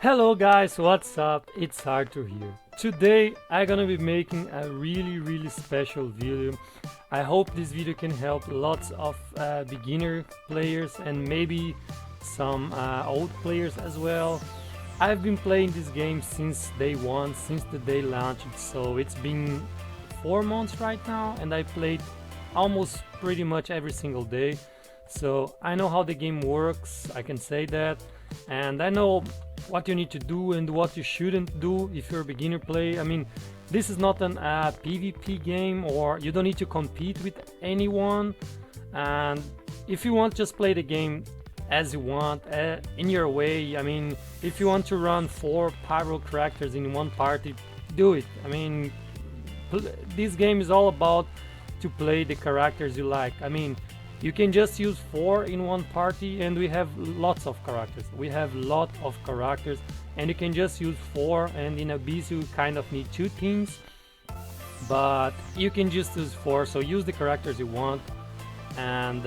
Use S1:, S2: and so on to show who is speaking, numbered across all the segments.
S1: Hello guys, what's up? It's Arthur here. Today I'm gonna be making a really special video. I hope this video can help lots of beginner players and maybe some old players as well. I've been playing this game since day one, since the day launched, so it's been 4 months right now, and I played almost pretty much every single day. So I know how the game works, I can say that, and I know what you need to do and what you shouldn't do if you're a beginner player. I mean, this is not an PvP game, or you don't need to compete with anyone, and if you want, just play the game as you want, in your way. I mean, if you want to run 4 pyro characters in one party, do it. I mean, this game is all about to play the characters you like. I mean, you can just use 4 in one party, and we have lots of characters. And you can just use 4, and in Abyss you kind of need 2 teams, but you can just use 4, so use the characters you want, and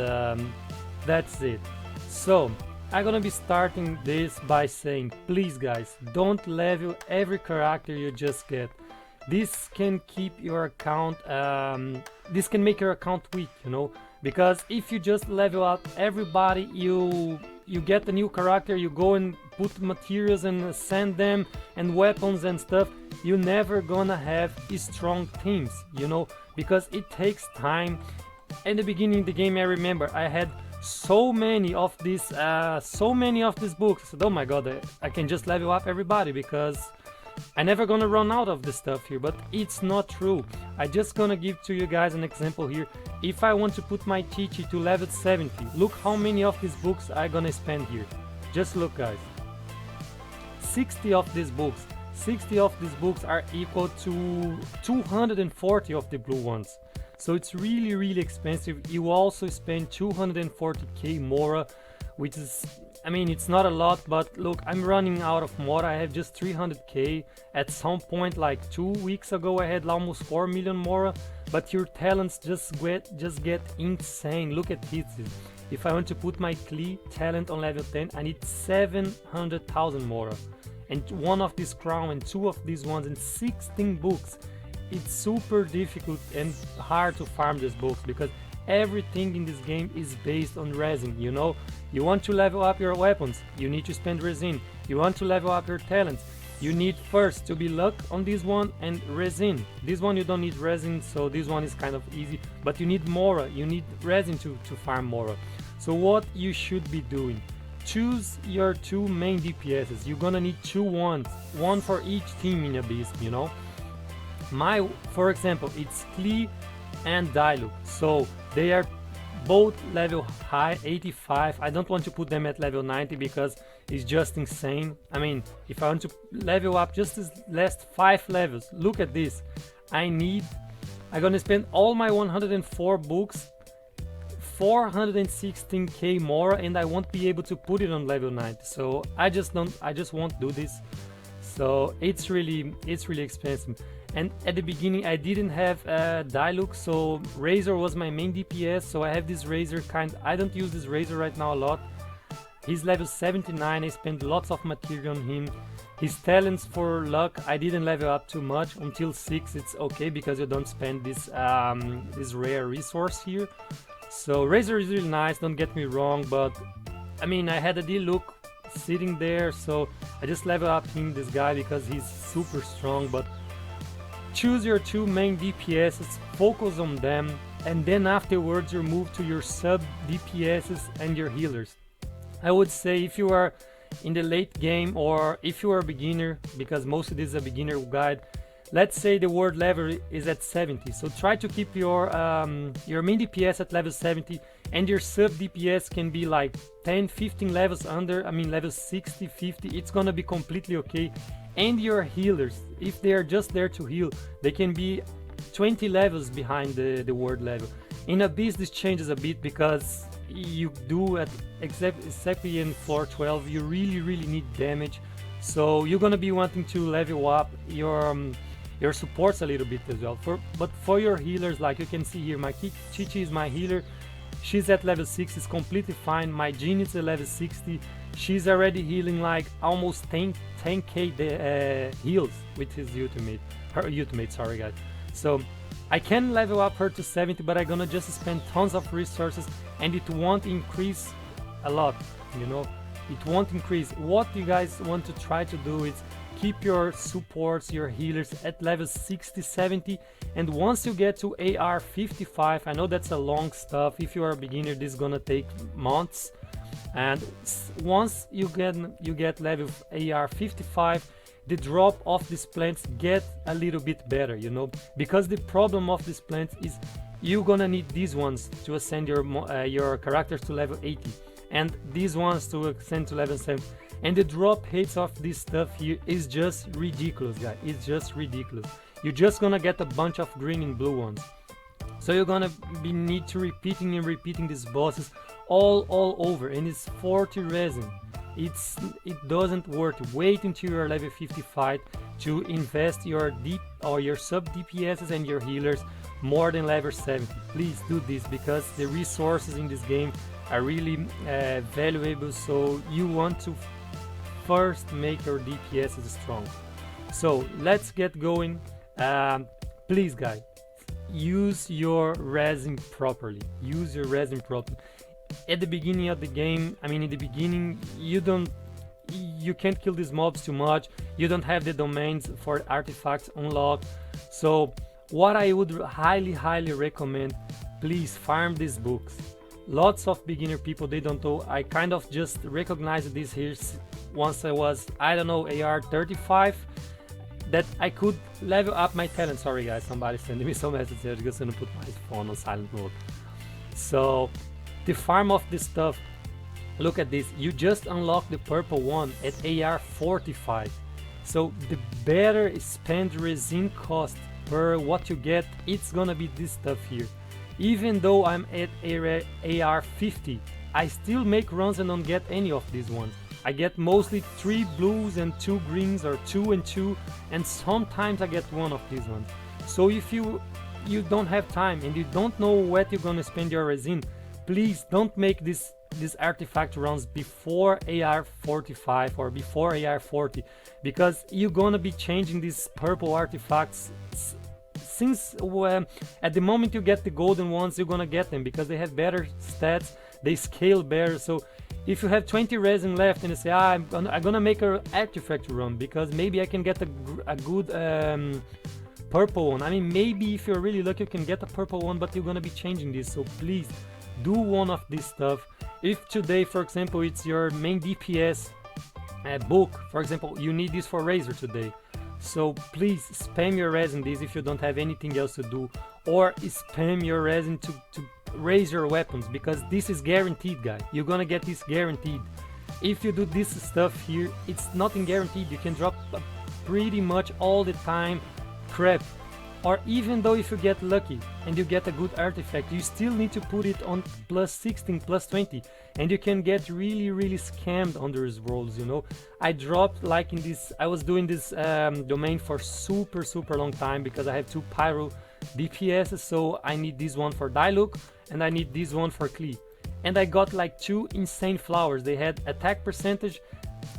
S1: that's it. So I'm gonna be starting this by saying, please guys, don't level every character you just get. This can keep your account, this can make your account weak, you know, because if you just level up everybody, you get a new character, you go and put materials and send them and weapons and stuff, you're never gonna have strong teams, you know, because it takes time. In the beginning of the game, I remember I had so many of these books. I said, oh my god, I can just level up everybody because I'm never gonna run out of this stuff here. But it's not true. I just gonna give to you guys an example here. If I want to put my Chichi to level 70, look how many of these books I gonna spend here. Just look guys, 60 of these books are equal to 240 of the blue ones. So it's really expensive. You also spend 240k Mora, which is, I mean, it's not a lot, but look, I'm running out of Mora. I have just 300k. At some point, like 2 weeks ago, I had almost 4 million Mora. But your talents just get insane. Look at this. If I want to put my Klee talent on level 10, I need 700,000 Mora. And 1 of this crown and 2 of these ones and 16 books. It's super difficult and hard to farm these books because everything in this game is based on resin, you know. You want to level up your weapons, you need to spend resin. You want to level up your talents, you need first to be luck on this one and resin. This one you don't need resin, so this one is kind of easy, but you need Mora, you need resin to farm Mora. So what you should be doing, choose your 2 main DPSs. You're gonna need 2 ones, 1 for each team in Abyss, you know. For example, it's Klee and Diluc, so they are both level high, 85. I don't want to put them at level 90 because it's just insane. I mean, if I want to level up just this last 5 levels, look at this. I'm gonna spend all my 104 books, 416k more, and I won't be able to put it on level 90. So I just won't do this. So it's really expensive. And at the beginning I didn't have Diluc, so Razor was my main DPS, so I have this Razor I don't use this Razor right now a lot. He's level 79, I spent lots of material on him. His talents for luck, I didn't level up too much. Until 6 it's okay because you don't spend this rare resource here. So Razor is really nice, don't get me wrong, but I mean, I had a Diluc sitting there, so I just level up this guy because he's super strong. But choose your 2 main DPSs, focus on them, and then afterwards you move to your sub DPSs and your healers. I would say if you are in the late game or if you are a beginner, because most of this is a beginner guide, let's say the word level is at 70, so try to keep your main DPS at level 70, and your sub DPS can be like 10-15 levels under, I mean level 60-50, it's gonna be completely okay. And your healers, if they are just there to heal, they can be 20 levels behind the word level. In Abyss this changes a bit because you do exactly in floor 12 you really need damage, so you're gonna be wanting to level up your supports a little bit as well. But for your healers, like you can see here, my Chichi is my healer. She's at level 6, is completely fine. My Genius is level 60. She's already healing like almost 10k heals with his ultimate. Her ultimate, sorry guys. So I can level up her to 70, but I'm gonna just spend tons of resources and it won't increase a lot, you know. It won't increase. What you guys want to try to do is keep your supports, your healers at level 60, 70, and once you get to AR 55, I know that's a long stuff. If you are a beginner, this is gonna take months. And once you get level AR 55, the drop of these plants get a little bit better, you know, because the problem of these plants is you're gonna need these ones to ascend your characters to level 80, and these ones to ascend to level 7. And the drop rates of this stuff here is just ridiculous, guys. It's just ridiculous. You're just gonna get a bunch of green and blue ones. So you're gonna need to repeating and repeating these bosses all over, and it's 40 resin. It doesn't work. Wait until you're level 55 to invest your deep or your sub DPS and your healers more than level 70. Please do this, because the resources in this game are really valuable. So you want to first make your DPS strong. So let's get going. Please guys, use your resin properly. Use your resin properly. At the beginning of the game, I mean in the beginning, you can't kill these mobs too much. You don't have the domains for artifacts unlocked. So what I would highly recommend, please farm these books. Lots of beginner people, they don't know. I kind of just recognized this here once I was, I don't know, AR 35, that I could level up my talent. Sorry guys, somebody sending me some messages because I didn't put my phone on silent mode. So the farm of this stuff, look at this, you just unlock the purple one at AR 45. So the better spend resin cost per what you get, it's gonna be this stuff here. Even though I'm at AR 50, I still make runs and don't get any of these ones. I get mostly 3 blues and 2 greens, or 2 and 2, and sometimes I get one of these ones. So if you don't have time and you don't know what you're gonna spend your resin, please don't make these artifact runs before AR 45 or before AR 40, because you're gonna be changing these purple artifacts since at the moment you get the golden ones, you're gonna get them because they have better stats, they scale better. So if you have 20 resin left and you say, I'm gonna make an artifact run because maybe I can get a good purple one. I mean, maybe if you're really lucky you can get a purple one, but you're gonna be changing this. So please do one of this stuff. If today, for example, it's your main DPS book, for example, you need this for Razor today. So please spam your resin this if you don't have anything else to do, or spam your resin to raise your weapons, because this is guaranteed, guys. You're gonna get this guaranteed. If you do this stuff here, it's nothing guaranteed. You can drop pretty much all the time crap, or even though if you get lucky and you get a good artifact, you still need to put it on plus 16, plus 20, and you can get really scammed on those rolls, you know. I dropped like in this, I was doing this domain for super long time because I have 2 pyro DPS, so I need this one for Diluc and I need this one for Klee, and I got like 2 insane flowers. They had attack percentage,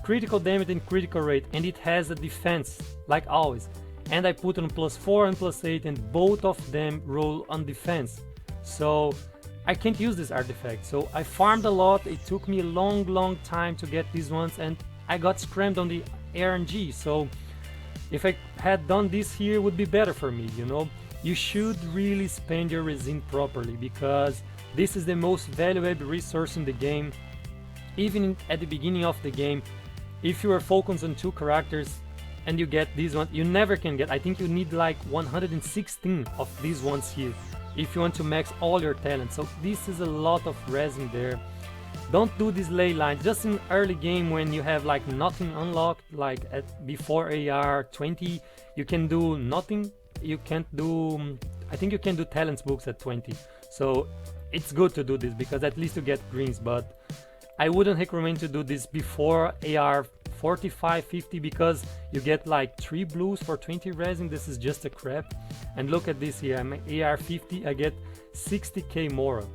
S1: critical damage and critical rate, and it has a defense like always, and I put on plus 4 and plus 8, and both of them roll on defense. So I can't use this artifact. So I farmed a lot. It took me a long time to get these ones, and I got scrammed on the RNG. So if I had done this here, it would be better for me, you know. You should really spend your resin properly, because this is the most valuable resource in the game. Even at the beginning of the game, if you are focused on 2 characters and you get these ones, you never can get, I think you need like 116 of these ones here if you want to max all your talents. So this is a lot of resin there. Don't do these ley lines just in early game when you have like nothing unlocked, like before AR 20 you can do nothing. You can't do, I think you can do talents books at 20, so it's good to do this because at least you get greens, but I wouldn't recommend to do this before AR 45, 50, because you get like 3 blues for 20 resin. This is just a crap. And look at this here, I'm AR 50, I get 60k moral.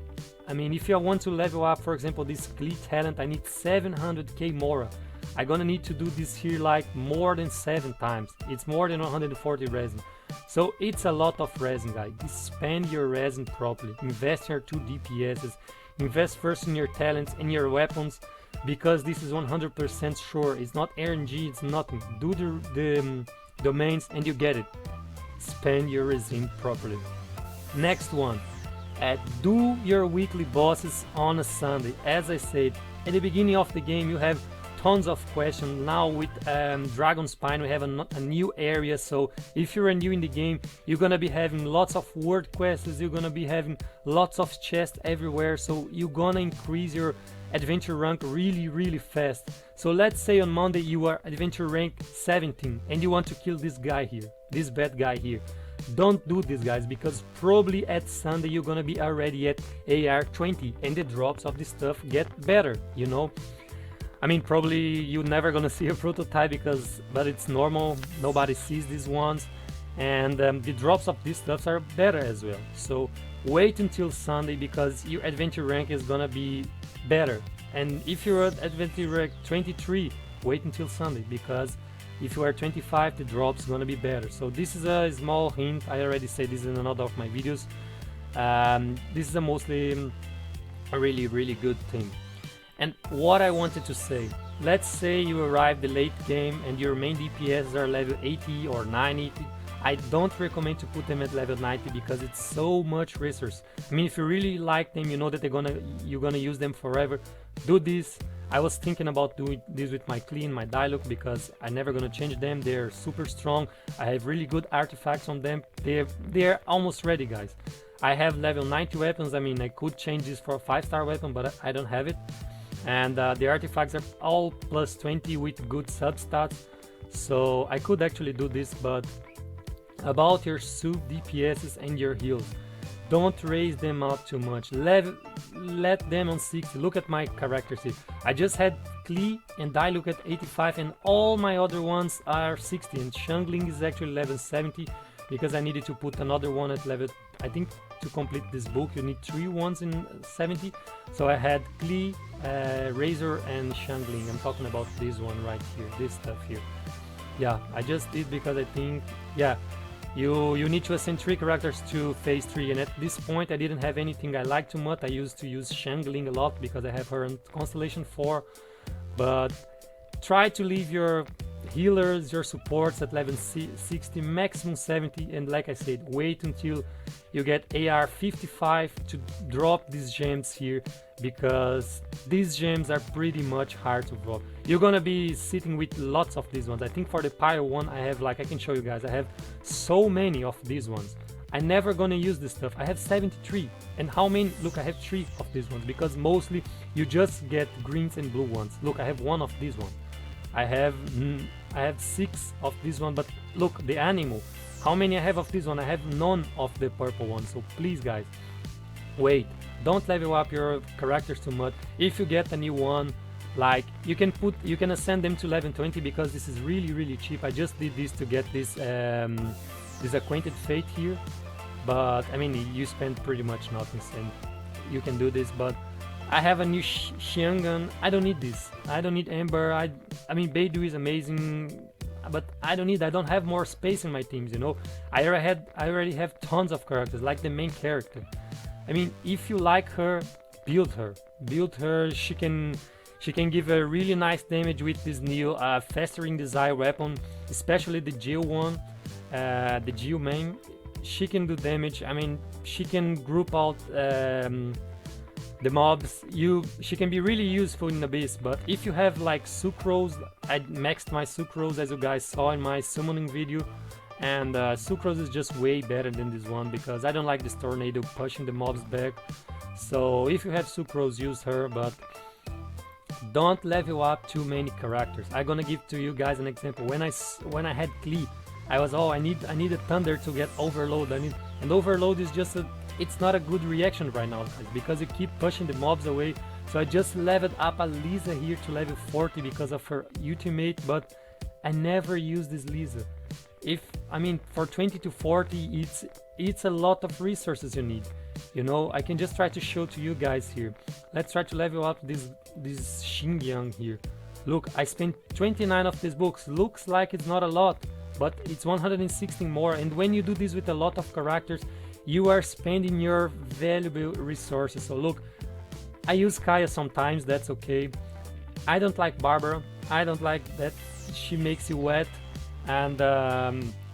S1: I mean, if I want to level up, for example, this Klee talent, I need 700k Mora. I'm gonna need to do this here like more than 7 times. It's more than 140 resin. So it's a lot of resin, guys. Spend your resin properly. Invest in your 2 DPSs. Invest first in your talents and your weapons, because this is 100% sure. It's not RNG, it's nothing. Do the domains and you get it. Spend your resin properly. Next one. Do your weekly bosses on a Sunday. As I said, at the beginning of the game you have tons of questions. Now with Dragon Spine we have a new area, so if you're new in the game you're gonna be having lots of word quests, you're gonna be having lots of chests everywhere, so you're gonna increase your adventure rank really fast. So let's say on Monday you are adventure rank 17 and you want to kill this guy here, this bad guy here. Don't do this, guys, because probably at Sunday you're gonna be already at AR 20 and the drops of this stuff get better, you know. I mean, probably you're never gonna see a prototype but it's normal, nobody sees these ones, and the drops of these stuffs are better as well. So wait until Sunday because your adventure rank is gonna be better. And if you're at adventure rank 23, wait until Sunday, because if you are 25 the drop's gonna be better. So this is a small hint. I already said this in another of my videos. This is a mostly a really good thing. And what I wanted to say, let's say you arrive the late game and your main DPS are level 80 or 90. I don't recommend to put them at level 90 because it's so much resource. I mean, if you really like them, you know that you're gonna use them forever, do this. I was thinking about doing this with my Klee and my Diluc because I'm never gonna change them. They're super strong. I have really good artifacts on them. They're almost ready, guys. I have level 90 weapons. I mean, I could change this for a 5-star weapon, but I don't have it. And the artifacts are all plus 20 with good sub stats. So I could actually do this, but about your Sub DPSs and your heals, don't raise them up too much. Let them on 60. Look at my characters here. I just had Klee and Diluc at 85 and all my other ones are 60, and Xiangling is actually level 70 because I needed to put another one at level, I think to complete this book you need 3 ones in 70. So I had Klee, Razor and Xiangling. I'm talking about this one right here, this stuff here. Yeah, I just did because I think, yeah, you need to ascend 3 characters to phase 3, and at this point I didn't have anything I like too much. I used to use Xiangling a lot because I have her on Constellation 4, but try to leave your healers, your supports at level 60, maximum 70, and like I said, wait until you get AR 55 to drop these gems here, because these gems are pretty much hard to drop. You're gonna be sitting with lots of these ones. I think for the Pyro one I have, like, I can show you guys, I have so many of these ones. I'm never gonna use this stuff. I have 73, and how many? Look, I have 3 of these ones, because mostly you just get greens and blue ones. Look, I have 1 of these one. I have 6 of this one, but look, the animal, how many I have of this one? I have none of the purple one. So please, guys, wait, don't level up your characters too much. If you get a new one, like, you can ascend them to level 20 because this is really cheap. I just did this to get this this Acquainted Fate here, but I mean, you spend pretty much nothing and you can do this. But I have a new Xiangan. I don't need this. I don't need Ember. I mean, Beidou is amazing, but I don't have more space in my teams, you know. I already have tons of characters, like the main character. I mean, if you like her, build her. She can give a really nice damage with this new Festering Desire weapon, especially the Geo one, the Geo main. She can do damage. I mean, she can group out the mobs. She can be really useful in Abyss. But if you have like Sucrose, I maxed my Sucrose as you guys saw in my summoning video, and Sucrose is just way better than this one because I don't like this tornado pushing the mobs back. So if you have Sucrose, use her, but don't level up too many characters. I'm gonna give to you guys an example. When I had Klee, I was, I need a Thunder to get Overload. And Overload is just it's not a good reaction right now, guys, because you keep pushing the mobs away. So I just leveled up a Lisa here to level 40 because of her ultimate, but I never use this Lisa. I mean, for 20 to 40, it's a lot of resources you need. You know, I can just try to show to you guys here. Let's try to level up this Xinjiang here. Look, I spent 29 of these books. Looks like it's not a lot, but it's 116 more. And when you do this with a lot of characters, you are spending your valuable resources. So look, I use Kaya sometimes, that's okay. I don't like Barbara. I don't like that she makes you wet and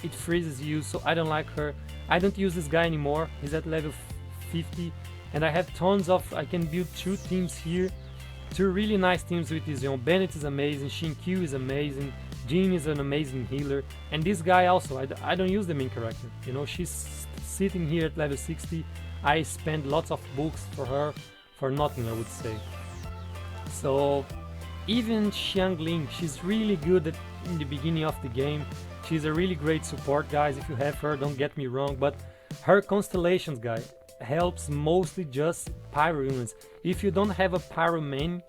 S1: it freezes you, so I don't like her. I don't use this guy anymore. He's at level 50 and I have tons of, I can build 2 teams here, 2 really nice teams with this. Bennett is amazing, Shinkyu is amazing, Jean is an amazing healer, and this guy also, I don't use the main character. You know, she's sitting here at level 60. I spend lots of books for her for nothing, I would say. So even Xiangling, she's really good in the beginning of the game. She's a really great support, guys. If you have her, don't get me wrong, but her constellations, guy, helps mostly just pyro units. If you don't have a pyro main,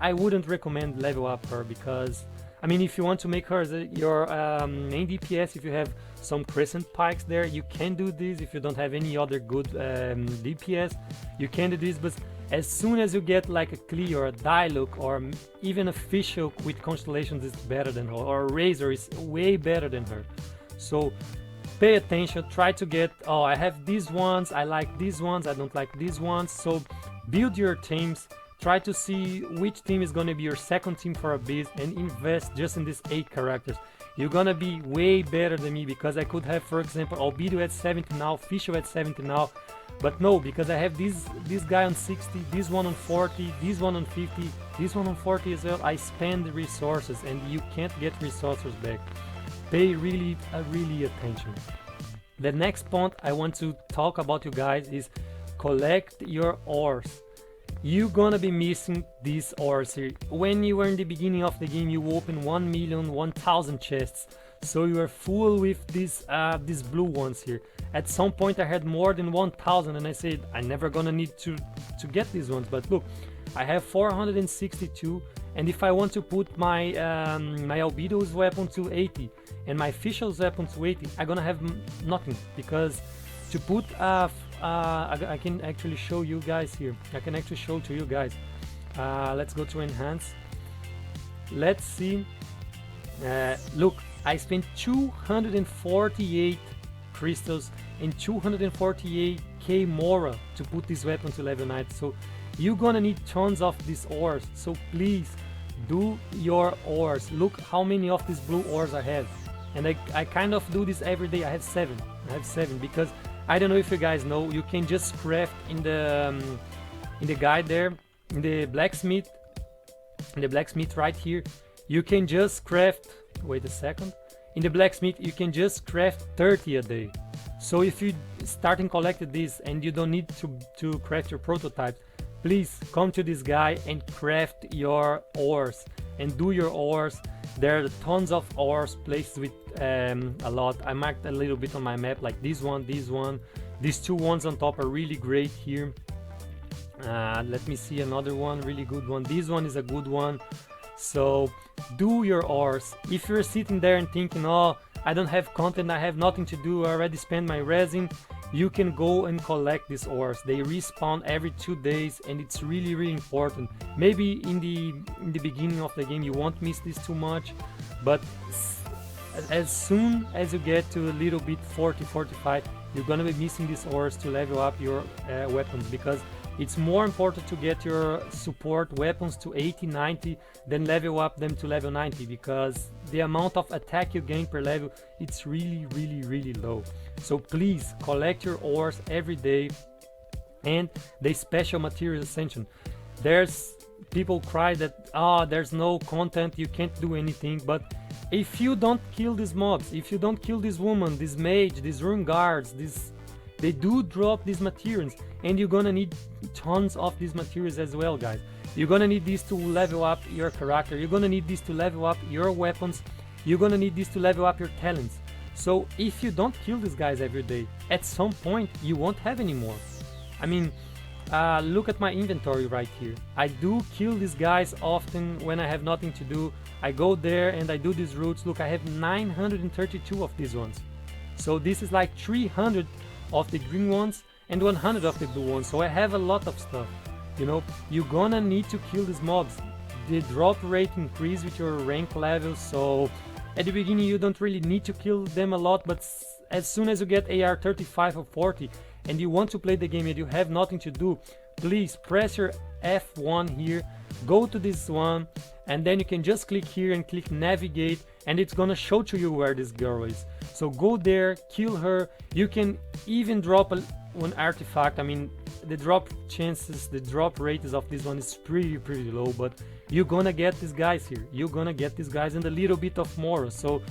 S1: I wouldn't recommend level up her, because I mean, if you want to make her your main DPS, if you have some crescent pikes there, you can do this. If you don't have any other good DPS, you can do this. But as soon as you get like a Klee or a Diluc or even a Fishhook with constellations, is better than her, or a Razor is way better than her. So pay attention, try to get, oh, I have these ones, I like these ones, I don't like these ones. So build your teams, try to see which team is gonna be your second team for a bit, and invest just in these 8 characters. You're gonna be way better than me, because I could have, for example, Albedo at 70 now, Fisho at 70 now, but no, because I have this guy on 60, this one on 40, this one on 50, this one on 40 as well. I spend the resources and you can't get resources back. Pay really attention. The next point I want to talk about, you guys, is collect your ores. You're gonna be missing these ores here. When you were in the beginning of the game, you open 1,000,000 chests, so you are full with these blue ones here. At some point I had more than 1,000 and I said I'm never gonna need to get these ones, but look, I have 462, and if I want to put my my Albedo's weapon to 80 and my Fisho's weapon to 80, I'm gonna have nothing, because to put I can actually show you guys here. I can actually show to you guys. Let's go to enhance. Let's see. Look, I spent 248 crystals and 248k Mora to put this weapon to level 9. So you're gonna need tons of these ores. So please do your ores. Look how many of these blue ores I have, and I kind of do this every day. I have 7. Because I don't know if you guys know, you can just craft in the guide there, in the blacksmith right here, you can just craft, wait a second, in the blacksmith you can just craft 30 a day. So if you start and collected this and you don't need to craft your prototypes, please come to this guy and craft your ores and do your ores. There are tons of ores placed with a lot. I marked a little bit on my map, like this one, these 2 ones on top are really great here. Let me see another one, really good one. This one is a good one. So do your ores. If you're sitting there and thinking, oh, I don't have content, I have nothing to do, I already spent my resin, you can go and collect these ores. They respawn every 2 days, and it's really important. Maybe in the beginning of the game you won't miss this too much, but as soon as you get to a little bit 40-45, you're gonna be missing these ores to level up your weapons, because it's more important to get your support weapons to 80-90 than level up them to level 90, because the amount of attack you gain per level, it's really low. So please collect your ores every day. And the special material ascension, there's people cry that there's no content, you can't do anything, but if you don't kill these mobs, if you don't kill this woman, this mage, these rune guards, they do drop these materials, and you're gonna need tons of these materials as well, guys. You're gonna need these to level up your character, you're gonna need these to level up your weapons, you're gonna need these to level up your talents. So if you don't kill these guys every day, at some point you won't have any more. I mean, look at my inventory right here. I do kill these guys often when I have nothing to do. I go there and I do these routes. Look, I have 932 of these ones. So this is like 300 of the green ones and 100 of the blue ones, so I have a lot of stuff. You know, you're gonna need to kill these mobs. The drop rate increase with your rank level, so at the beginning you don't really need to kill them a lot, but as soon as you get AR 35 or 40 and you want to play the game and you have nothing to do, please press your F1 here, go to this one, and then you can just click here and click navigate, and it's gonna show to you where this girl is. So go there, kill her. You can even drop one artifact. I mean, the drop chances, the drop rates of this one is pretty low, but you're gonna get these guys here. You're gonna get these guys and a little bit of more. So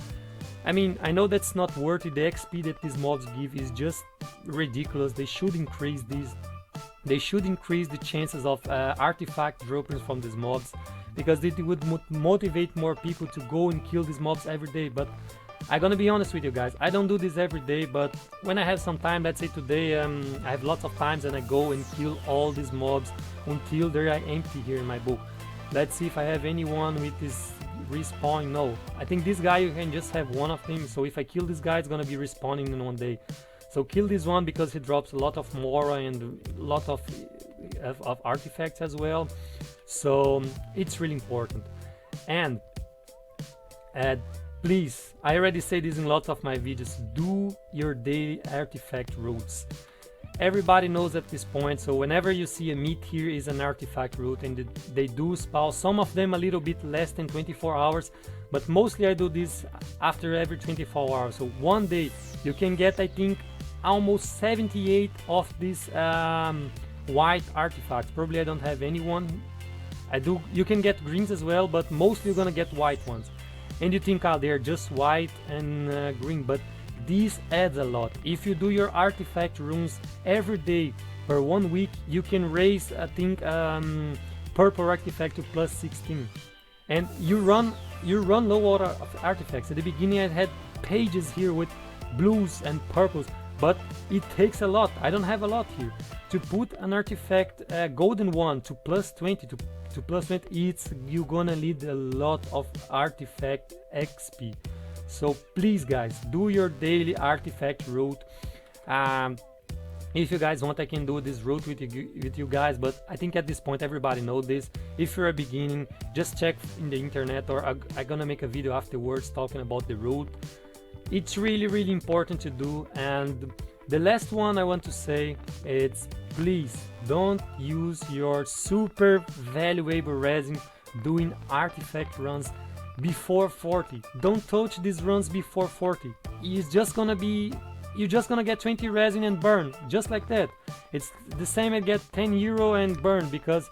S1: I mean, I know that's not worth it. The XP that these mobs give is just ridiculous. They should increase these. They should increase the chances of artifact droppings from these mobs, because it would motivate more people to go and kill these mobs every day. But I'm gonna be honest with you guys, I don't do this every day, but when I have some time, let's say today, I have lots of times and I go and kill all these mobs until they are empty here in my book. Let's see if I have anyone with this respawn. No, I think this guy, you can just have one of them, so if I kill this guy, it's gonna be respawning in one day. So kill this one because he drops a lot of Mora and a lot of artifacts as well. So it's really important. And please, I already say this in lots of my videos, do your daily artifact routes. Everybody knows at this point, so whenever you see a meat here is an artifact route, and they do spawn, some of them a little bit less than 24 hours, but mostly I do this after every 24 hours. So one day you can get, I think, almost 78 of these white artifacts. Probably I don't have anyone. You can get greens as well, but mostly you're gonna get white ones. And you think, they're just white and green, but this adds a lot. If you do your artifact runes every day per 1 week, you can raise, I think, purple artifact to plus 16. And you run low out of artifacts. At the beginning I had pages here with blues and purples, but it takes a lot. I don't have a lot here. To put an artifact, golden one to plus 20, to plus 20, you're gonna need a lot of artifact XP. So please guys, do your daily artifact route. If you guys want, I can do this route with you guys, but I think at this point everybody knows this. If you're a beginning, just check in the internet, or I'm gonna make a video afterwards talking about the route. It's really important to do. And the last one I want to say is, please don't use your super valuable resin doing artifact runs before 40. Don't touch these runs before 40. You're just gonna get 20 resin and burn, just like that. It's the same as get 10 euro and burn, because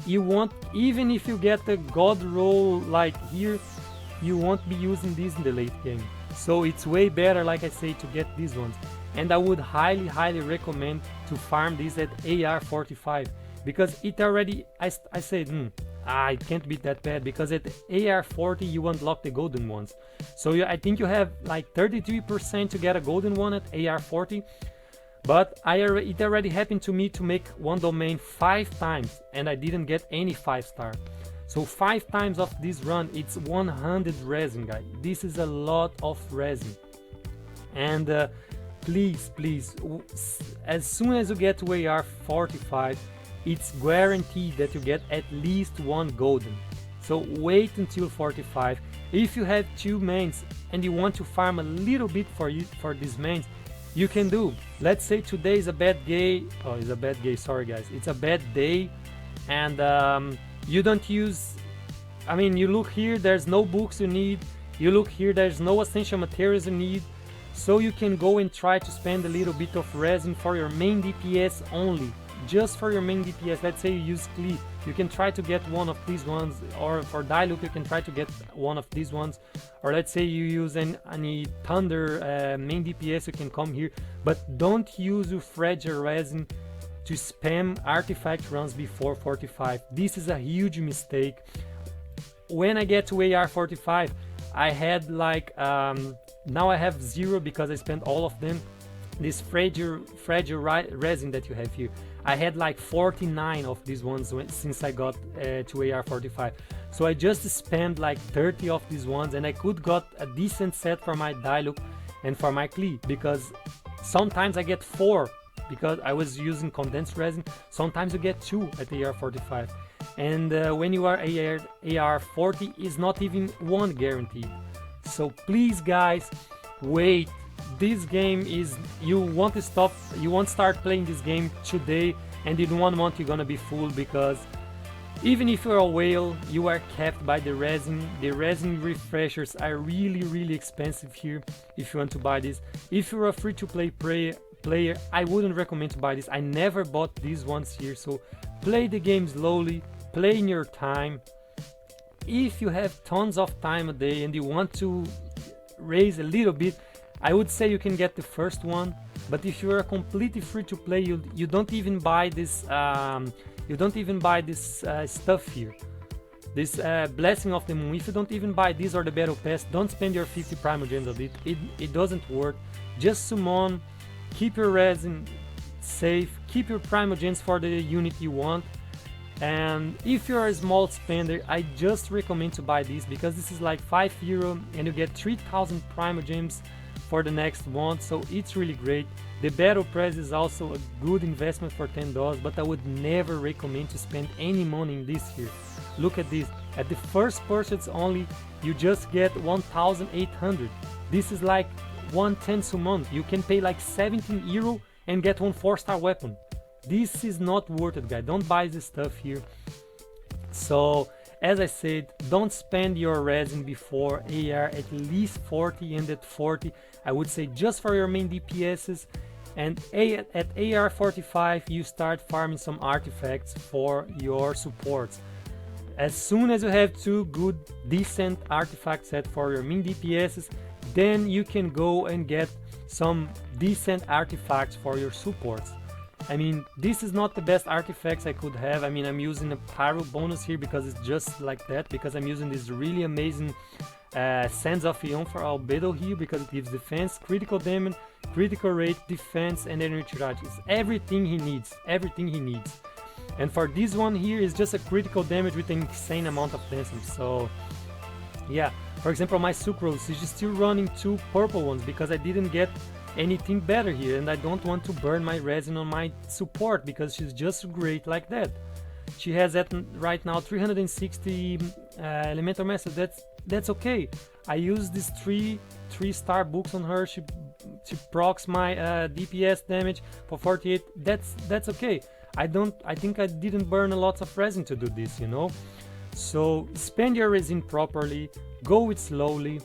S1: you won't, even if you get a god roll like here, you won't be using this in the late game. So it's way better, like I say, to get these ones. And I would highly recommend to farm this at AR 45, because it already, I said, it can't be that bad, because at AR 40 you unlock the golden ones. So I think you have like 33% to get a golden one at AR 40. But it already happened to me to make one domain 5 times and I didn't get any 5-star. So 5 times of this run, it's 100 resin, guys. This is a lot of resin. And please, as soon as you get to AR 45, it's guaranteed that you get at least 1 golden. So wait until 45. If you have 2 mains and you want to farm a little bit for these mains, you can do. Let's say today is a bad day. Oh, it's a bad day. Sorry guys, it's a bad day, and you don't use. I mean, you look here. There's no books you need. You look here. There's no essential materials you need. So you can go and try to spend a little bit of resin for your main DPS only. Just for your main DPS. Let's say you use Clee, you can try to get one of these ones, or for Diluc you can try to get one of these ones, or let's say you use any Thunder main DPS, you can come here, but don't use your Fragile Resin to spam artifact runs before 45. This is a huge mistake. When I get to AR 45, I had like now I have 0 because I spent all of them. This fragile resin that you have here, I had like 49 of these ones since I got to AR 45. So I just spent like 30 of these ones, and I could got a decent set for my Diluc and for my Clee, because sometimes I get 4 because I was using condensed resin. Sometimes you get 2 at AR45, and when you are AR40 is not even 1 guaranteed. So please guys, wait. This game is, you won't start playing this game today, and in 1 month you're gonna be full, because even if you're a whale, you are capped by the resin. The resin refreshers are really expensive here if you want to buy this. If you're a free-to-play player, I wouldn't recommend to buy this. I never bought these ones here, so play the game slowly, play in your time. If you have tons of time a day and you want to raise a little bit, I would say you can get the first one. But if you're a completely free-to-play, you don't even buy this. You don't even buy this stuff here, this Blessing of the Moon. If you don't even buy this or the Battle Pass, don't spend your 50 Primogems on it. It doesn't work. Just summon, keep your resin safe, keep your Primogems for the unit you want. And if you're a small spender, I just recommend to buy this, because this is like €5 and you get 3000 Primogems for the next month, so it's really great. The Battle Pass is also a good investment for $10, but I would never recommend to spend any money in this here. Look at this. At the first purchase only, you just get 1800. This is like 1/10 a month. You can pay like €17 and get 1 4-star weapon. This is not worth it, guys. Don't buy this stuff here. So as I said, don't spend your resin before AR at least 40, and at 40 I would say just for your main DPSs. And at AR45 you start farming some artifacts for your supports. As soon as you have 2 good decent artifact set for your main DPSs, then you can go and get some decent artifacts for your supports. I mean, this is not the best artifacts I could have. I mean, I'm using a pyro bonus here because it's just like that, because I'm using this really amazing Sands of Eon for Albedo here, because it gives defense, critical damage, critical rate, defense, and energy charge. It's everything he needs, And for this one here is just a critical damage with an insane amount of damage. So yeah, for example, my Sucrose is still running 2 purple ones because I didn't get anything better here, and I don't want to burn my resin on my support because she's just great like that. She has at right now 360 elemental master. That's okay. I use these 3-star books on her. She procs my DPS damage for 48. That's okay. I think I didn't burn a lot of resin to do this, you know. So spend your resin properly, go it slowly,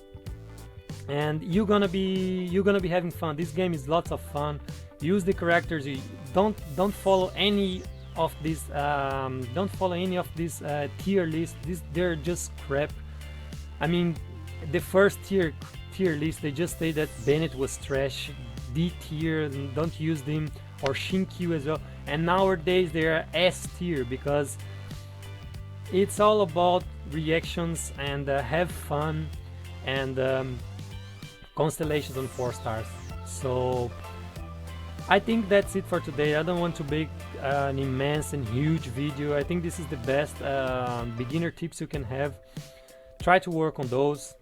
S1: and you're gonna be having fun. This game is lots of fun. Use the characters. You don't follow any of these tier lists. They're just crap. I mean, the first tier list, they just say that Bennett was trash, D tier, don't use them, or Shinkyu as well. And nowadays they are S tier because it's all about reactions and have fun and constellations on 4 stars. So I think that's it for today. I don't want to make an immense and huge video. I think this is the best beginner tips you can have. Try to work on those,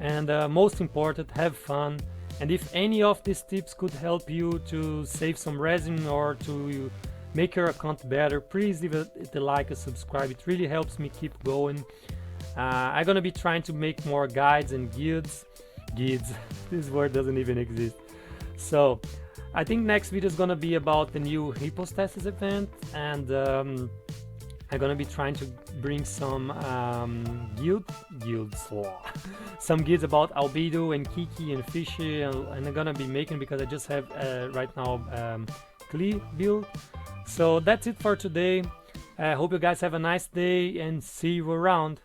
S1: and most important, have fun. And if any of these tips could help you to save some resin or to make your account better, please leave it a like, a subscribe. It really helps me keep going. I'm gonna be trying to make more guides and guides. This word doesn't even exist. So I think next video is gonna be about the new Hypostasis event, and I'm gonna be trying to bring some some guides about Albedo and Kiki and Fishy, and I'm gonna be making, because I just have right now Klee build. So that's it for today. I hope you guys have a nice day and see you around.